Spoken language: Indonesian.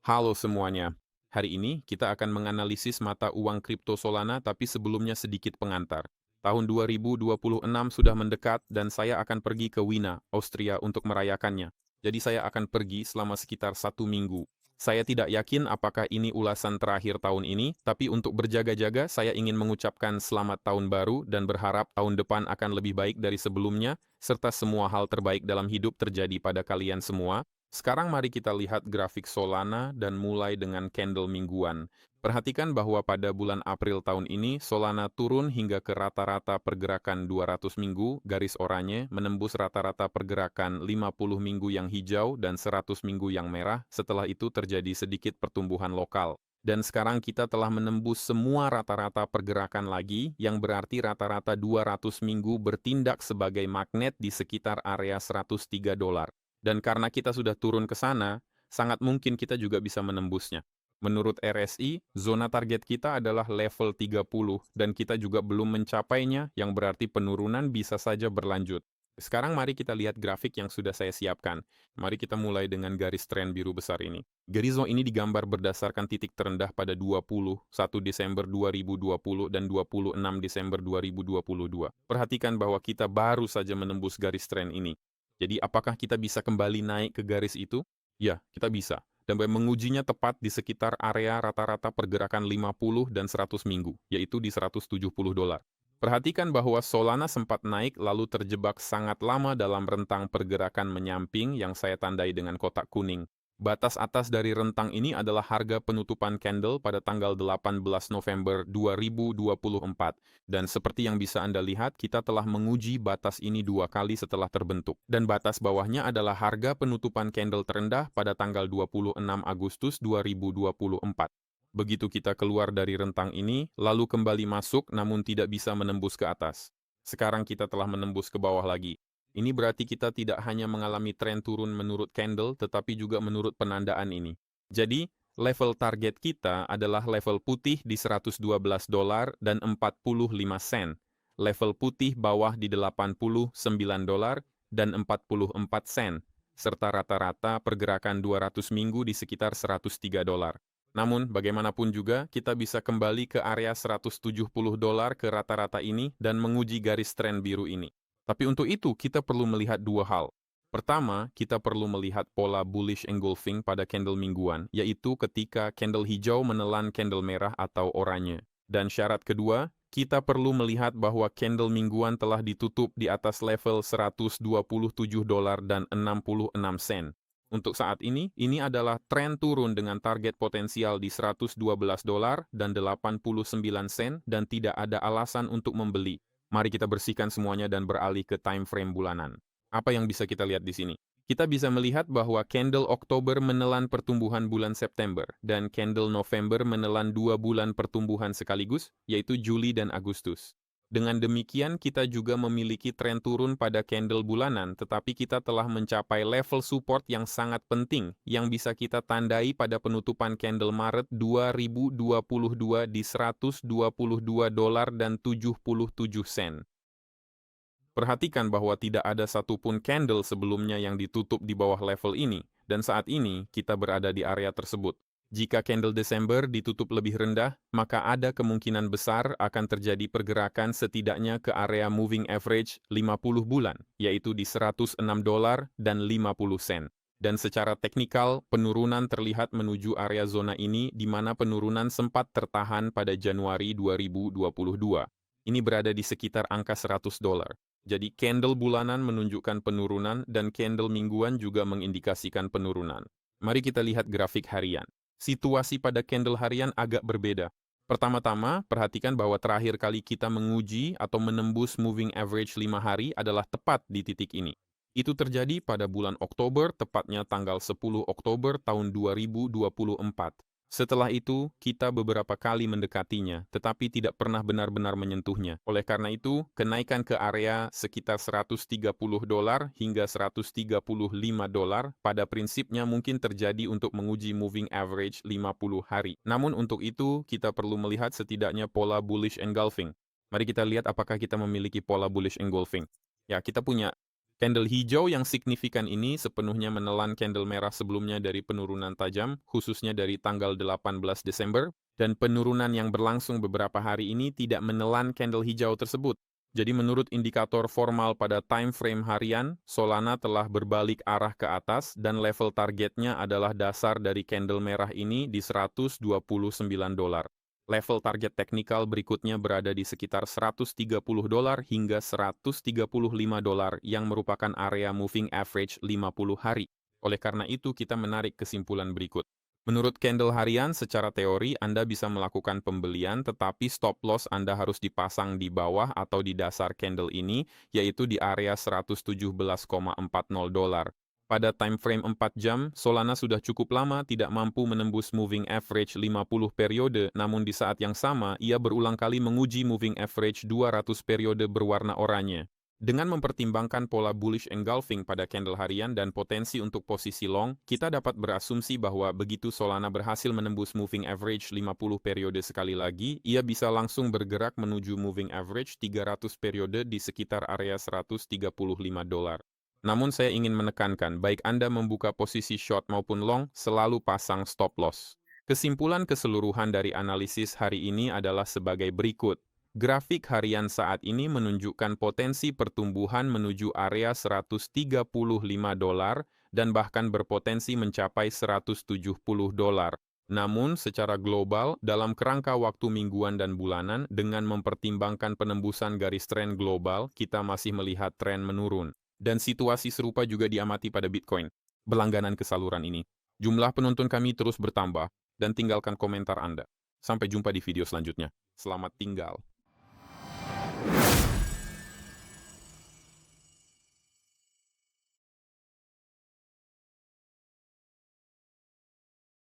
Halo semuanya. Hari ini kita akan menganalisis mata uang kripto Solana tapi sebelumnya sedikit pengantar. Tahun 2026 sudah mendekat dan saya akan pergi ke Wina, Austria untuk merayakannya. Jadi saya akan pergi selama sekitar 1 minggu. Saya tidak yakin apakah ini ulasan terakhir tahun ini, tapi untuk berjaga-jaga saya ingin mengucapkan selamat tahun baru dan berharap tahun depan akan lebih baik dari sebelumnya, serta semua hal terbaik dalam hidup terjadi pada kalian semua. Sekarang mari kita lihat grafik Solana dan mulai dengan candle mingguan. Perhatikan bahwa pada bulan April tahun ini, Solana turun hingga ke rata-rata pergerakan 200 minggu, garis oranye, menembus rata-rata pergerakan 50 minggu yang hijau dan 100 minggu yang merah, setelah itu terjadi sedikit pertumbuhan lokal. Dan sekarang kita telah menembus semua rata-rata pergerakan lagi, yang berarti rata-rata 200 minggu bertindak sebagai magnet di sekitar area 103 dolar. Dan karena kita sudah turun ke sana, sangat mungkin kita juga bisa menembusnya. Menurut RSI, zona target kita adalah level 30 dan kita juga belum mencapainya, yang berarti penurunan bisa saja berlanjut. Sekarang mari kita lihat grafik yang sudah saya siapkan. Mari kita mulai dengan garis tren biru besar ini. Garis zona ini digambar berdasarkan titik terendah pada 1 Desember 2020 dan 26 Desember 2022. Perhatikan bahwa kita baru saja menembus garis tren ini. Jadi apakah kita bisa kembali naik ke garis itu? Ya, kita bisa. Dan mengujinya tepat di sekitar area rata-rata pergerakan 50 dan 100 minggu, yaitu di 170 dolar. Perhatikan bahwa Solana sempat naik lalu terjebak sangat lama dalam rentang pergerakan menyamping yang saya tandai dengan kotak kuning. Batas atas dari rentang ini adalah harga penutupan candle pada tanggal 18 November 2024. Dan seperti yang bisa Anda lihat, kita telah menguji batas ini 2 kali setelah terbentuk. Dan batas bawahnya adalah harga penutupan candle terendah pada tanggal 26 Agustus 2024. Begitu kita keluar dari rentang ini, lalu kembali masuk namun tidak bisa menembus ke atas. Sekarang kita telah menembus ke bawah lagi. Ini berarti kita tidak hanya mengalami tren turun menurut candle, tetapi juga menurut penandaan ini. Jadi, level target kita adalah level putih di 112 dolar dan 45 sen. Level putih bawah di 89 dolar dan 44 sen. Serta rata-rata pergerakan 200 minggu di sekitar 103 dolar. Namun, bagaimanapun juga, kita bisa kembali ke area 170 dolar ke rata-rata ini dan menguji garis tren biru ini. Tapi untuk itu, kita perlu melihat dua hal. Pertama, kita perlu melihat pola bullish engulfing pada candle mingguan, yaitu ketika candle hijau menelan candle merah atau oranye. Dan syarat kedua, kita perlu melihat bahwa candle mingguan telah ditutup di atas level 127 dolar dan 66 sen. Untuk saat ini adalah tren turun dengan target potensial di 112 dolar dan 89 sen dan tidak ada alasan untuk membeli. Mari kita bersihkan semuanya dan beralih ke time frame bulanan. Apa yang bisa kita lihat di sini? Kita bisa melihat bahwa candle Oktober menelan pertumbuhan bulan September dan candle November menelan 2 bulan pertumbuhan sekaligus, yaitu Juli dan Agustus. Dengan demikian, kita juga memiliki tren turun pada candle bulanan, tetapi kita telah mencapai level support yang sangat penting yang bisa kita tandai pada penutupan candle Maret 2022 di 122 dolar dan 77 sen. Perhatikan bahwa tidak ada satupun candle sebelumnya yang ditutup di bawah level ini, dan saat ini kita berada di area tersebut. Jika candle Desember ditutup lebih rendah, maka ada kemungkinan besar akan terjadi pergerakan setidaknya ke area moving average 50 bulan, yaitu di 106 dolar dan 50 sen. Dan secara teknikal, penurunan terlihat menuju area zona ini di mana penurunan sempat tertahan pada Januari 2022. Ini berada di sekitar angka 100 dolar. Jadi candle bulanan menunjukkan penurunan dan candle mingguan juga mengindikasikan penurunan. Mari kita lihat grafik harian. Situasi pada candle harian agak berbeda. Pertama-tama, perhatikan bahwa terakhir kali kita menguji atau menembus moving average 5 hari adalah tepat di titik ini. Itu terjadi pada bulan Oktober, tepatnya tanggal 10 Oktober tahun 2024. Setelah itu, kita beberapa kali mendekatinya, tetapi tidak pernah benar-benar menyentuhnya. Oleh karena itu, kenaikan ke area sekitar 130 dolar hingga 135 dolar pada prinsipnya mungkin terjadi untuk menguji moving average 50 hari. Namun untuk itu, kita perlu melihat setidaknya pola bullish engulfing. Mari kita lihat apakah kita memiliki pola bullish engulfing. Ya, kita punya Candle hijau yang signifikan ini sepenuhnya menelan candle merah sebelumnya dari penurunan tajam, khususnya dari tanggal 18 Desember, dan penurunan yang berlangsung beberapa hari ini tidak menelan candle hijau tersebut. Jadi menurut indikator formal pada time frame harian, Solana telah berbalik arah ke atas dan level targetnya adalah dasar dari candle merah ini di $129. Level target teknikal berikutnya berada di sekitar $130 hingga $135 yang merupakan area moving average 50 hari. Oleh karena itu, kita menarik kesimpulan berikut. Menurut candle harian, secara teori Anda bisa melakukan pembelian, tetapi stop loss Anda harus dipasang di bawah atau di dasar candle ini, yaitu di area $117,40. Pada time frame 4 jam, Solana sudah cukup lama tidak mampu menembus moving average 50 periode, namun di saat yang sama, ia berulang kali menguji moving average 200 periode berwarna oranye. Dengan mempertimbangkan pola bullish engulfing pada candle harian dan potensi untuk posisi long, kita dapat berasumsi bahwa begitu Solana berhasil menembus moving average 50 periode sekali lagi, ia bisa langsung bergerak menuju moving average 300 periode di sekitar area $135. Namun saya ingin menekankan, baik Anda membuka posisi short maupun long, selalu pasang stop loss. Kesimpulan keseluruhan dari analisis hari ini adalah sebagai berikut. Grafik harian saat ini menunjukkan potensi pertumbuhan menuju area $135 dan bahkan berpotensi mencapai $170. Namun, secara global, dalam kerangka waktu mingguan dan bulanan, dengan mempertimbangkan penembusan garis tren global, kita masih melihat tren menurun. Dan situasi serupa juga diamati pada Bitcoin, berlangganan ke saluran ini. Jumlah penonton kami terus bertambah, dan tinggalkan komentar Anda. Sampai jumpa di video selanjutnya. Selamat tinggal.